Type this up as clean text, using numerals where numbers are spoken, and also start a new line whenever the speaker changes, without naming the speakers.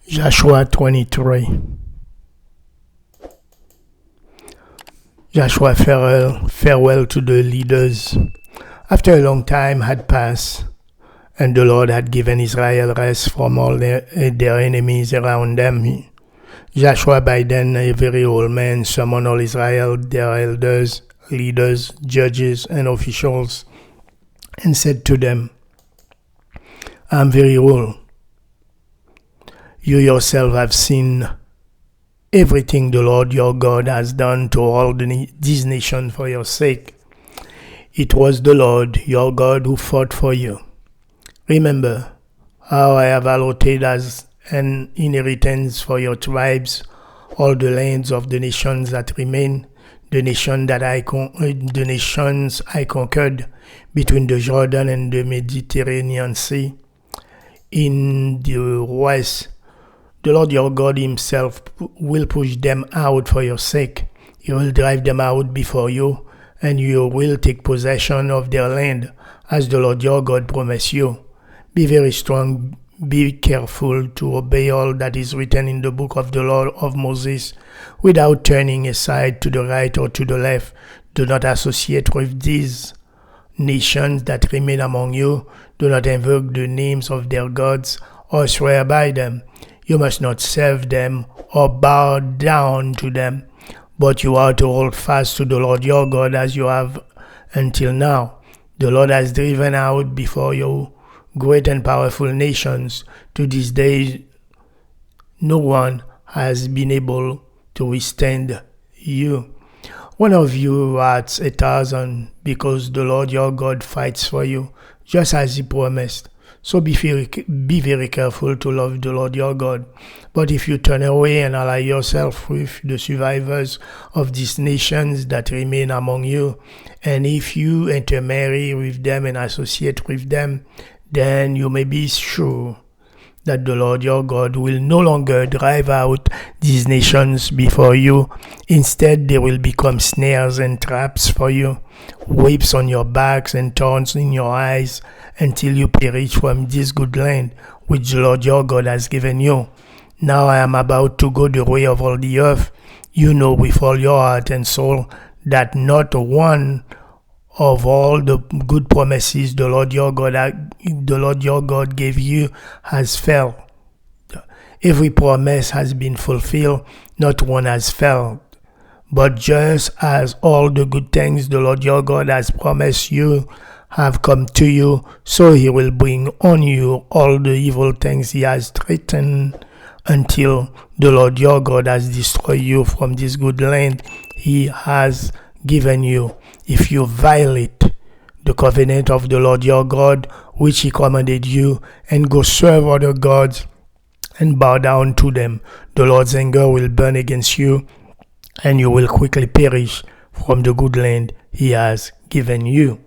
Joshua 23. Joshua farewell to the leaders. After a long time had passed, and the Lord had given Israel rest from all their enemies around them, Joshua, by then a very old man, summoned all Israel, their elders, leaders, judges, and officials, and said to them, I am very old. You yourself have seen everything the Lord your God has done to all these nations for your sake. It was the Lord your God who fought for you. Remember how I have allotted as an inheritance for your tribes all the lands of the nations that remain, the nations I conquered between the Jordan and the Mediterranean Sea. In the west, the Lord your God himself will push them out for your sake. He will drive them out before you, and you will take possession of their land, as the Lord your God promised you. Be very strong, be careful to obey all that is written in the book of the law of Moses, without turning aside to the right or to the left. Do not associate with these nations that remain among you. Do not invoke the names of their gods or swear by them. You must not serve them or bow down to them, but you are to hold fast to the Lord your God as you have until now. The Lord has driven out before you great and powerful nations. To this day, no one has been able to withstand you. One of you adds 1,000, because the Lord your God fights for you, just as he promised. So be very careful to love the Lord your God. But if you turn away and ally yourself with the survivors of these nations that remain among you, and if you intermarry with them and associate with them, then you may be sure that the Lord your God will no longer drive out these nations before you. Instead, they will become snares and traps for you, whips on your backs and thorns in your eyes, until you perish from this good land which the Lord your God has given you. Now I am about to go the way of all the earth. You know with all your heart and soul that not one of all the good promises the Lord your God gave you has failed. Every promise has been fulfilled, not one has failed. But just as all the good things the Lord your God has promised you have come to you, so he will bring on you all the evil things he has threatened, until the Lord your God has destroyed you from this good land he has given you. If you violate the covenant of the Lord your God, which he commanded you, and go serve other gods and bow down to them, the Lord's anger will burn against you, and you will quickly perish from the good land he has given you.